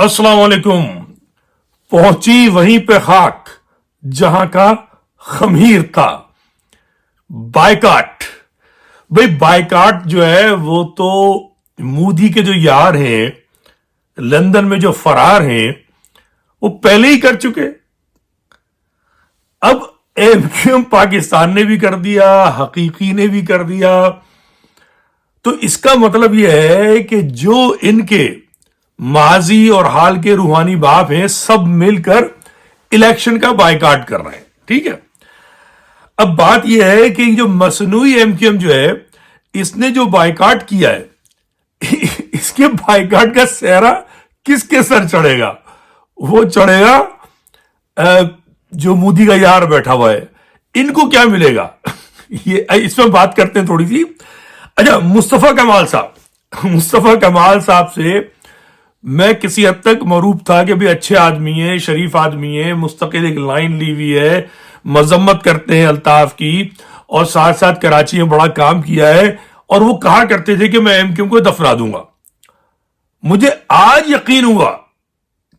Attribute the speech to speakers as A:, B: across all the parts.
A: अस्सलाम वालेकुम। पहुंची वहीं पे खाक जहां का खमीर था। बायकाट। भाई बायकाट जो है वो तो मोदी के जो यार हैं लंदन में जो फरार हैं वो पहले ही कर चुके। अब एमक्यूएम पाकिस्तान ने भी कर दिया, हकीकी ने भी कर दिया। तो इसका मतलब यह है कि जो इनके माजी और हाल के रूहानी बाप हैं सब मिलकर इलेक्शन का बायकाट कर रहे हैं। ठीक है, अब बात यह है कि जो मसनूई एमक्यूएम जो है इसने जो बायकाट किया है इसके बायकाट का सेहरा किसके सर चढ़ेगा? वो चढ़ेगा जो मोदी का यार बैठा हुआ है। इनको क्या मिलेगा? ये इसमें बात करते हैं थोड़ी सी। अच्छा, मुस्तफा कमाल साहब से मैं किसी हद तक मरूब था कि भी अच्छे आदमी है, शरीफ आदमी है, मुस्तकिल एक लाइन ली हुई है, मजम्मत करते हैं अल्ताफ की, और साथ साथ कराची में बड़ा काम किया है, और वो कहा करते थे कि मैं एमक्यूएम को दफना दूंगा। मुझे आज यकीन हुआ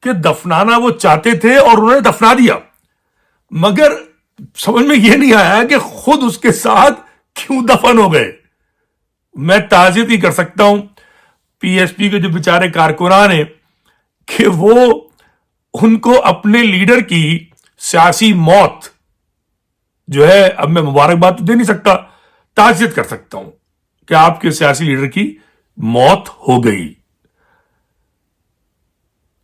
A: कि दफनाना वो चाहते थे और उन्होंने दफना दिया, मगर समझ में यह नहीं आया कि खुद उसके साथ क्यों दफन हो गए। मैं ताज़ियत ही कर सकता हूं पीएसपी के जो बेचारे कारकुनान हैं कि वो उनको अपने लीडर की सियासी मौत जो है, अब मैं मुबारकबाद तो दे नहीं सकता, ताज़ियत कर सकता हूं कि आपके सियासी लीडर की मौत हो गई।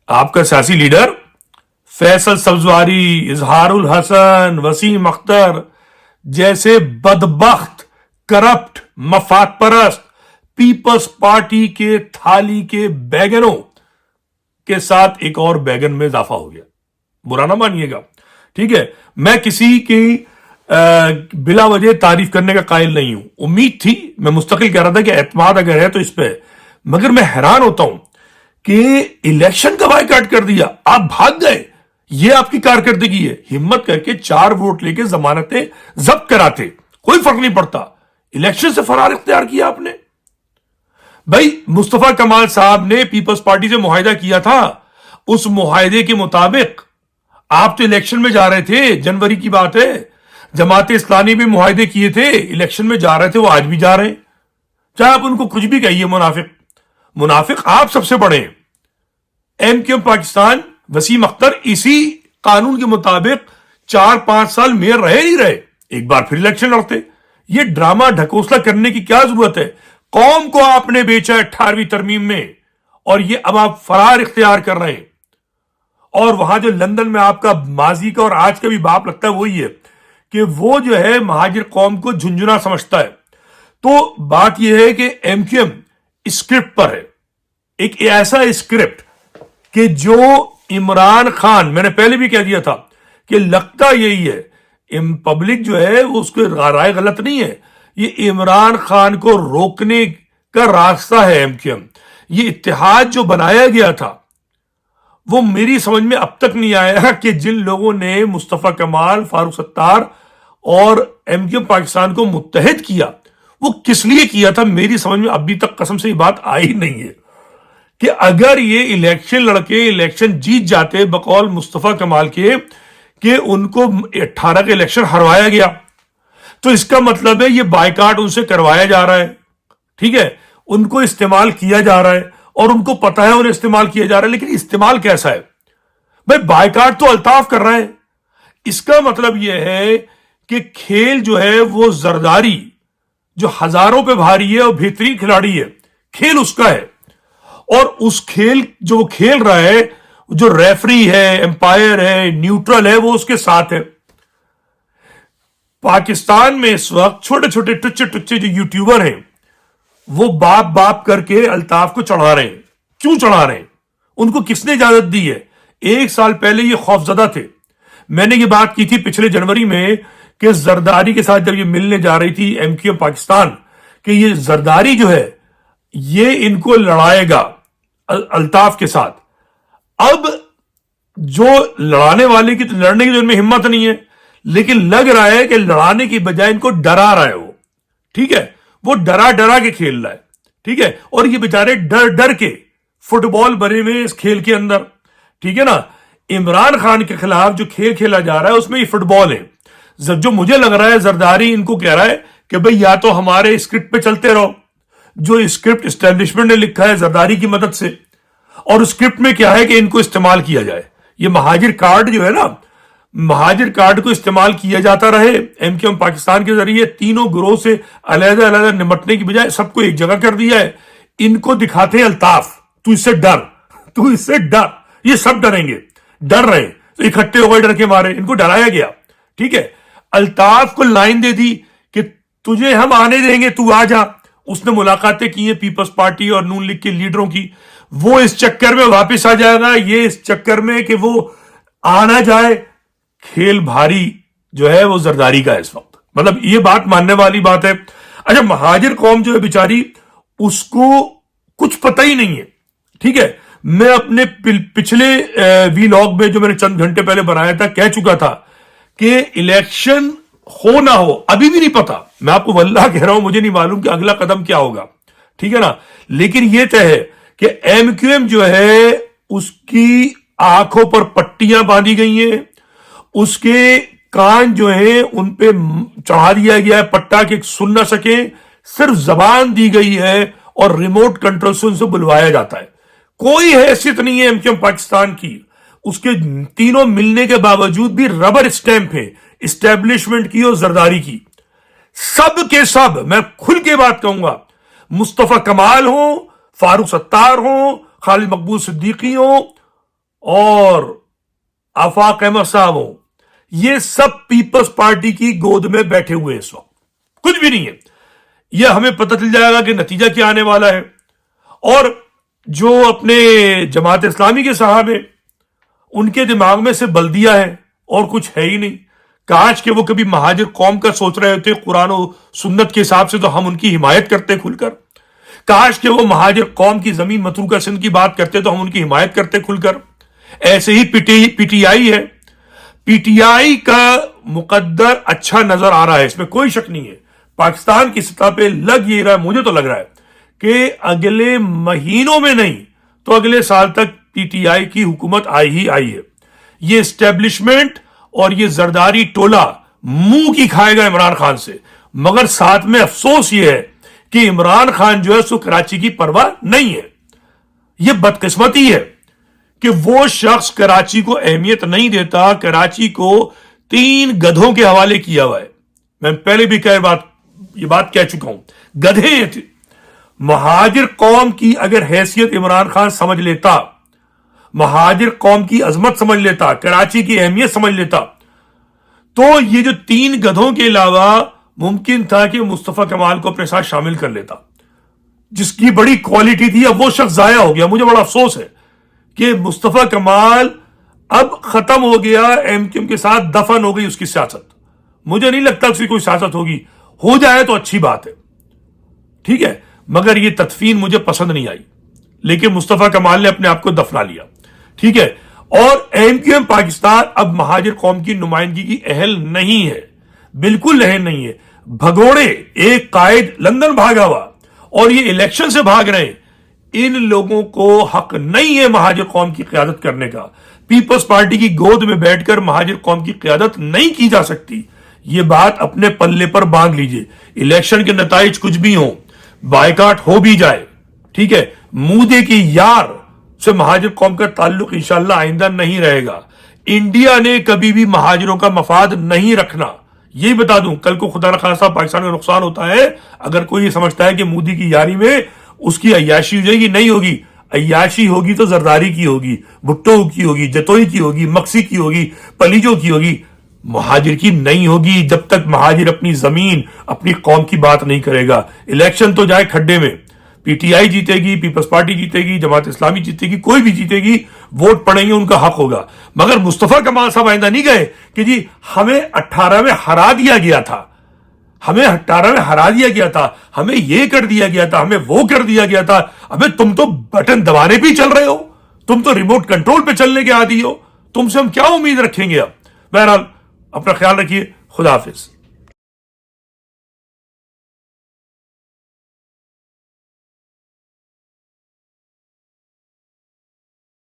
A: आपका सियासी लीडर फैसल सब्जवारी, इजहारुल हसन, वसीम अख्तर जैसे बदबख्त, करप्ट, मफाद परस्त पीपल्स पार्टी के थाली के बैगनों के साथ एक और बैगन में इजाफा हो गया। बुरा ना मानिएगा, ठीक है। मैं किसी की बिला वजह तारीफ करने का कायल नहीं हूं। उम्मीद थी, मैं मुस्तकिल कह रहा था कि एतमाद अगर है तो इस पे, मगर मैं हैरान होता हूं कि इलेक्शन का बायकाट कर दिया, आप भाग गए। ये आपकी कारकर्दगी है। हिम्मत करके 4 वोट लेके जमानतें जब्त कराते, कोई फर्क नहीं पड़ता। इलेक्शन से फरार इख्तियार किया आपने। भाई मुस्तफा कमाल साहब ने पीपल्स पार्टी से मुआहिदा किया था, उस मुआहिदे के मुताबिक आप तो इलेक्शन में जा रहे थे। जनवरी की बात है, जमात इस्लामी भी मुआहिदे किए थे, इलेक्शन में जा रहे थे, वो आज भी जा रहे हैं। चाहे आप उनको कुछ भी कहिए, मुनाफिक आप सबसे बड़े हैं। एमक्यूएम पाकिस्तान, वसीम अख्तर इसी कानून के मुताबिक 4-5 साल मेयर रहे नहीं रहे, एक बार फिर इलेक्शन लड़ते। ये ड्रामा ढकोसला करने की क्या जरूरत है? कौम को आपने बेचा 18वीं तरमीम में, और ये अब आप फरार इख्तियार कर रहे हैं। और वहां जो लंदन में आपका माजी का और आज का भी बाप लगता है वही है कि वो जो है महाजिर कौम को झुंझुना समझता है। तो बात यह है कि एमक्यूएम स्क्रिप्ट पर है, एक ऐसा स्क्रिप्ट कि जो इमरान खान, मैंने पहले भी कह दिया था कि लगता यही है, पब्लिक जो है वो उसके राय गलत नहीं है, ये इमरान खान को रोकने का रास्ता है एमक्यूएम। ये इत्तेहाद जो बनाया गया था वो मेरी समझ में अब तक नहीं आया कि जिन लोगों ने मुस्तफा कमाल, फारूक सत्तार और एमक्यूएम पाकिस्तान को मुत्तहिद किया वो किस लिए किया था। मेरी समझ में अभी तक कसम से ये बात आई नहीं है कि अगर ये इलेक्शन लड़के इलेक्शन जीत जाते बकौल मुस्तफा कमाल के कि उनको 18 का इलेक्शन हरवाया गया, तो इसका मतलब है ये बायकाट उनसे करवाया जा रहा है। ठीक है, उनको इस्तेमाल किया जा रहा है और उनको पता है उन्हें इस्तेमाल किया जा रहा है, लेकिन इस्तेमाल कैसा है? भाई बायकाट तो अल्ताफ कर रहा है। इसका मतलब यह है कि खेल जो है वो जरदारी, जो हजारों पे भारी है और बेहतरीन खिलाड़ी है, खेल उसका है। और उस खेल जो वो खेल रहा है, जो रेफरी है, एम्पायर है, न्यूट्रल है, वो उसके साथ है। पाकिस्तान में इस वक्त छोटे छोटे टुच्चे जो यूट्यूबर हैं वो बाप करके अल्ताफ को चढ़ा रहे हैं। क्यों चढ़ा रहे हैं? उनको किसने इजाजत दी है? 1 साल पहले ये खौफजदा थे। मैंने ये बात की थी पिछले जनवरी में कि जरदारी के साथ जब ये मिलने जा रही थी एमक्यूएम पाकिस्तान, कि ये जरदारी जो है ये इनको लड़ाएगा अल्ताफ के साथ। अब जो लड़ाने वाले की तो लड़ने की जो इनमें हिम्मत नहीं है, लेकिन लग रहा है कि लड़ाने की बजाय इनको डरा रहा है वो। ठीक है, वो डरा के खेल रहा है। ठीक है, और ये बेचारे डर के फुटबॉल बने हुए हैं इस खेल के अंदर, ठीक है ना। इमरान खान के खिलाफ जो खेल खेला जा रहा है उसमें ये फुटबॉल है। जो मुझे लग रहा है जरदारी इनको कह रहा है कि भाई या तो हमारे स्क्रिप्ट पे चलते रहो, जो स्क्रिप्ट एस्टेब्लिशमेंट ने लिखा है जरदारी की मदद से, और उस स्क्रिप्ट में क्या है कि इनको इस्तेमाल किया जाए। ये महाजिर कार्ड जो है ना, महाजिर कार्ड को इस्तेमाल किया जाता रहे एमक्यूएम पाकिस्तान के जरिए, तीनों ग्रोह से अलग अलग निपटने की बजाय सबको एक जगह कर दिया है। इनको दिखाते हैं अल्ताफ, तू इससे डर, तू इससे डर, ये सब डरेंगे, डर रहे तो इकट्ठे हो गए डर के मारे, इनको डराया गया, ठीक है। अल्ताफ को लाइन दे दी कि तुझे हम आने देंगे, तू आ जा। उसने मुलाकातें की हैं पीपल्स पार्टी और नून लीग के लीडरों की, वो इस चक्कर में वापस आ जाएगा, ये इस चक्कर में कि वो आना जाए। खेल भारी जो है वो जरदारी का है इस वक्त, मतलब ये बात मानने वाली बात है। अच्छा, महाजिर कौम जो है बेचारी, उसको कुछ पता ही नहीं है, ठीक है। मैं अपने पिछले वीलॉग में जो मैंने चंद घंटे पहले बनाया था कह चुका था कि इलेक्शन हो ना हो अभी भी नहीं पता। मैं आपको वल्लाह कह रहा हूं, मुझे नहीं मालूम कि अगला कदम क्या होगा, ठीक है ना। लेकिन यह तय है कि एमक्यूएम जो है उसकी आंखों पर पट्टियां बांधी गई हैं, उसके कान जो है उन पे चढ़ा दिया गया है पट्टा के सुन ना सके, सिर्फ जबान दी गई है और रिमोट कंट्रोल से उनसे बुलवाया जाता है। कोई हैसियत नहीं है एमक्यूएम पाकिस्तान की। उसके तीनों मिलने के बावजूद भी रबर स्टैंप है एस्टेब्लिशमेंट की और जरदारी की। सब के सब, मैं खुल के बात कहूंगा, मुस्तफा कमाल हो, फारूक सत्तार हो, खालिद मकबूल सिद्दीकी हो और आफाक अहमद साहब हो, ये सब पीपल्स पार्टी की गोद में बैठे हुए इस वक्त, कुछ भी नहीं है। यह हमें पता चल जाएगा कि नतीजा क्या आने वाला है। और जो अपने जमात इस्लामी के साहब हैं, उनके दिमाग में से बल्दिया है और कुछ है ही नहीं। काश कि वो कभी महाजिर कौम का सोच रहे होते कुरान और सुन्नत के हिसाब से, तो हम उनकी हिमायत करते खुलकर। काश कि वो महाजिर कौम की जमीन मतरूका सिंध की बात करते तो हम उनकी हिमायत करते खुलकर। ऐसे ही पीटीआई है, पीटीआई का मुकद्दर अच्छा नजर आ रहा है, इसमें कोई शक नहीं है। पाकिस्तान की सतह पे लग ये रहा है, मुझे तो लग रहा है कि अगले महीनों में नहीं तो अगले साल तक पीटीआई की हुकूमत आई ही आई है। ये एस्टेब्लिशमेंट और ये जरदारी टोला मुंह की खाएगा इमरान खान से, मगर साथ में अफसोस ये है कि इमरान खान जो है सो कराची की परवाह नहीं है। ये बदकिस्मती है कि वो शख्स कराची को अहमियत नहीं देता। कराची को 3 गधों के हवाले किया हुआ है। मैं पहले भी ये बात कह चुका हूं, गधे थे। महाजिर कौम की अगर हैसियत इमरान खान समझ लेता, महाजिर कौम की अजमत समझ लेता, कराची की अहमियत समझ लेता, तो ये जो 3 गधों के अलावा मुमकिन था कि मुस्तफा कमाल को अपने साथ शामिल कर लेता, जिसकी बड़ी क्वालिटी थी। अब वो शख्स जाया हो गया। मुझे बड़ा अफसोस है कि मुस्तफा कमाल अब खत्म हो गया, एमक्यूएम के साथ दफन हो गई उसकी सियासत। मुझे नहीं लगता उसकी कोई सियासत होगी, हो जाए तो अच्छी बात है, ठीक है, मगर ये तदफीन मुझे पसंद नहीं आई। लेकिन मुस्तफा कमाल ने अपने आप को दफना लिया, ठीक है। और एमक्यूएम पाकिस्तान अब महाजिर कौम की नुमाइंदगी की अहल नहीं है, बिल्कुल अहल नहीं है। भगोड़े, एक कायद लंदन भागा हुआ और ये इलेक्शन से भाग रहे हैं, इन लोगों को हक नहीं है महाजिर कौम की क्यादत करने का। पीपल्स पार्टी की गोद में बैठकर महाजिर कौम की क्यादत नहीं की जा सकती। ये बात अपने पल्ले पर बांध लीजिए। इलेक्शन के नताइज कुछ भी हो, बायकाट हो भी जाए, ठीक है, मूदे की यार से महाजिर कौम का ताल्लुक इंशाअल्लाह आइंदा नहीं रहेगा। इंडिया ने कभी भी महाजिरों का मफाद नहीं रखना, यही बता दूं। कल को खुदा न खास्ता पाकिस्तान का नुकसान होता है, अगर कोई ये समझता है कि मोदी की यारी में उसकी अय्याशी हो जाएगी, नहीं होगी। अय्याशी होगी तो जरदारी की होगी, भुट्टो की होगी, जतोई की होगी, मक्सी की होगी, पलीजो की होगी, महाजिर की नहीं होगी। जब तक महाजिर अपनी जमीन, अपनी कौम की बात नहीं करेगा। इलेक्शन तो जाए खड्डे में, पीटीआई जीतेगी, पीपल्स पार्टी जीतेगी, जमात इस्लामी जीतेगी, कोई भी जीतेगी, वोट पड़ेंगे, उनका हक होगा। मगर मुस्तफा कमाल साहब आइंदा नहीं गए कि जी हमें 18 में हरा दिया गया था, हमें 18 में हरा दिया गया था, हमें ये कर दिया गया था, हमें वो कर दिया गया था। अबे तुम तो बटन दबाने पे चल रहे हो, तुम तो रिमोट कंट्रोल पे चलने के आदी हो, तुमसे हम क्या उम्मीद रखेंगे अब। बहरहाल अपना ख्याल रखिए, खुदा हाफिज।